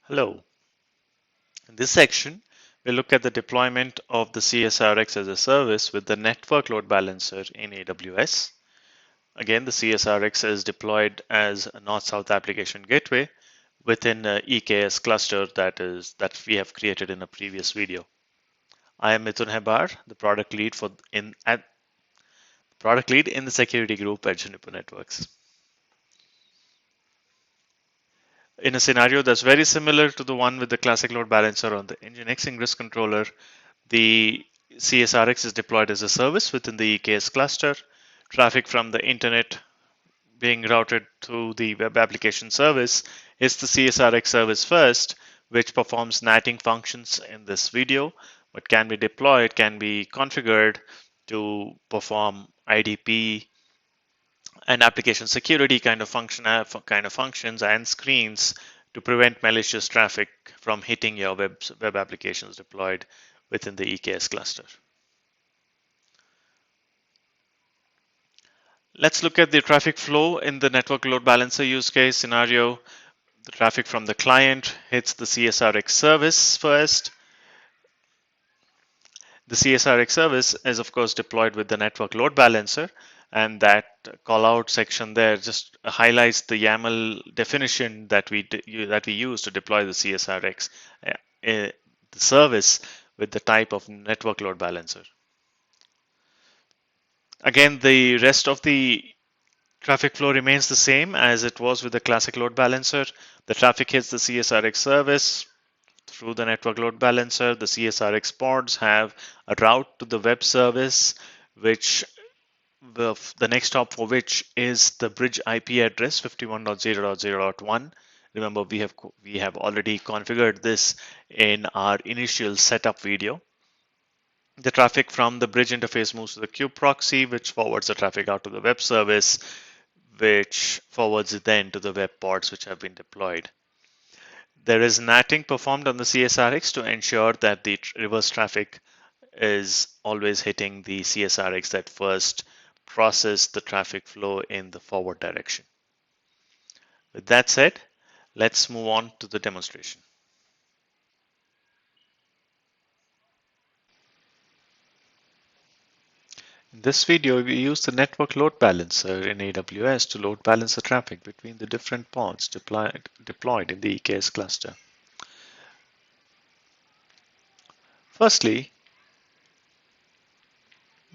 Hello. In this section, we'll look at the deployment of the cSRX as a service with the network load balancer in AWS. Again, the cSRX is deployed as a north-south application gateway within an EKS cluster that we have created in a previous video. I am Mithun Hebar, the product lead in the security group at Juniper Networks. In a scenario that's very similar to the one with the classic load balancer on the Nginx ingress controller, the cSRX is deployed as a service within the EKS cluster. Traffic from the internet being routed to the web application service is the cSRX service first, which performs NATing functions in this video, but can be deployed, can be configured to perform IDP and application security kind of functions and screens to prevent malicious traffic from hitting your web applications deployed within the EKS cluster. Let's look at the traffic flow in the network load balancer use case scenario. The traffic from the client hits the cSRX service first. The cSRX service is of course deployed with the network load balancer, and that callout section there just highlights the YAML definition that we use to deploy the cSRX, the service with the type of network load balancer. Again, the rest of the traffic flow remains the same as it was with the classic load balancer. The traffic hits the cSRX service through the network load balancer. The cSRX pods have a route to the web service, which the next hop for which is the bridge IP address 51.0.0.1. Remember, we have already configured this in our initial setup video. The traffic from the bridge interface moves to the kube proxy, which forwards the traffic out to the web service, which forwards it then to the web pods which have been deployed. There is NATing performed on the cSRX to ensure that the reverse traffic is always hitting the cSRX that first processed the traffic flow in the forward direction. With that said, let's move on to the demonstration. In this video, we use the network load balancer in AWS to load balance the traffic between the different pods deployed in the EKS cluster. Firstly,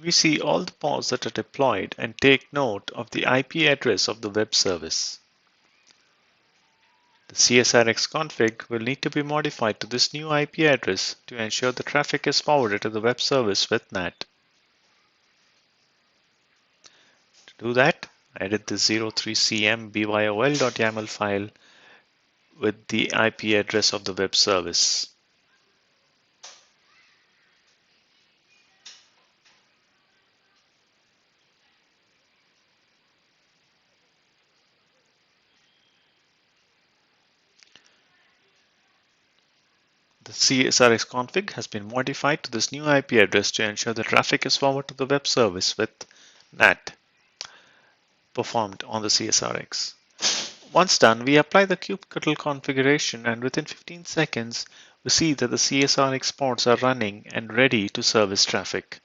we see all the pods that are deployed and take note of the IP address of the web service. The cSRX config will need to be modified to this new IP address to ensure the traffic is forwarded to the web service with NAT. To do that, I edit the 03cm byol.yaml file with the IP address of the web service. The cSRX config has been modified to this new IP address to ensure the traffic is forwarded to the web service with NAT performed on the cSRX. Once done, we apply the kubectl configuration, and within 15 seconds, we see that the cSRX pods are running and ready to service traffic.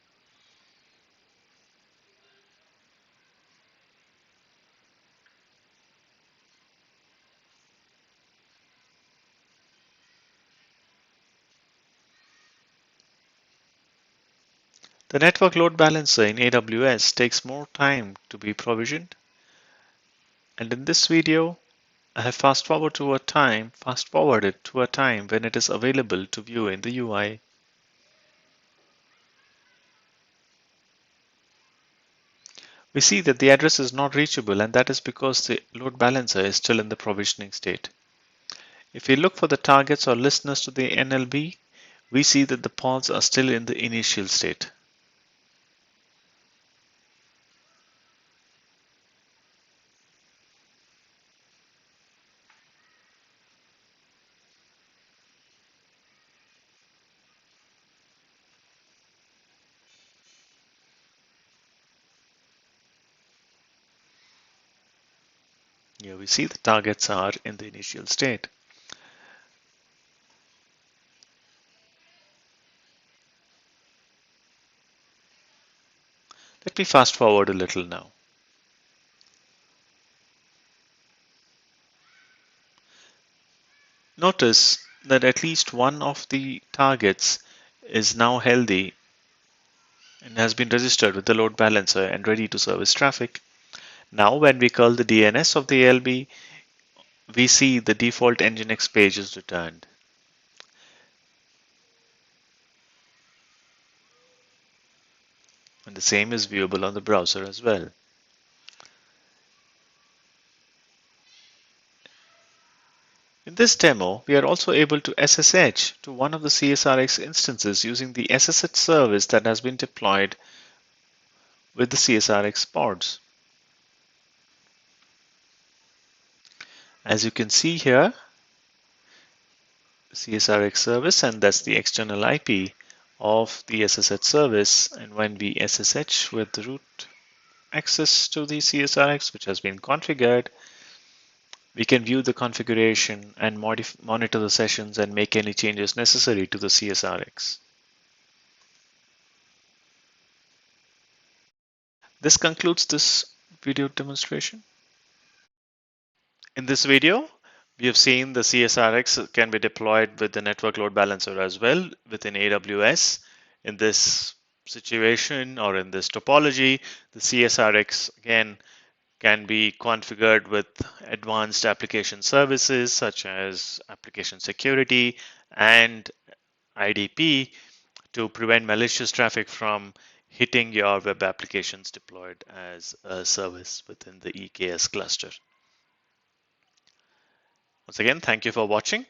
The network load balancer in AWS takes more time to be provisioned, and in this video, I have fast forwarded to a time when it is available to view in the UI. We see that the address is not reachable, and that is because the load balancer is still in the provisioning state. If we look for the targets or listeners to the NLB, we see that the pods are still in the initial state. Here we see the targets are in the initial state. Let me fast forward a little now. Notice that at least one of the targets is now healthy and has been registered with the load balancer and ready to service traffic. Now when we curl the DNS of the ALB, we see the default Nginx page is returned. And the same is viewable on the browser as well. In this demo, we are also able to SSH to one of the cSRX instances using the SSH service that has been deployed with the cSRX pods. As you can see here, cSRX service, and that's the external IP of the SSH service. And when we SSH with the root access to the cSRX, which has been configured, we can view the configuration and monitor the sessions and make any changes necessary to the cSRX. This concludes this video demonstration. In this video, we have seen the cSRX can be deployed with the network load balancer as well within AWS. In this situation or in this topology, the cSRX again can be configured with advanced application services such as application security and IDP to prevent malicious traffic from hitting your web applications deployed as a service within the EKS cluster. Once again, thank you for watching.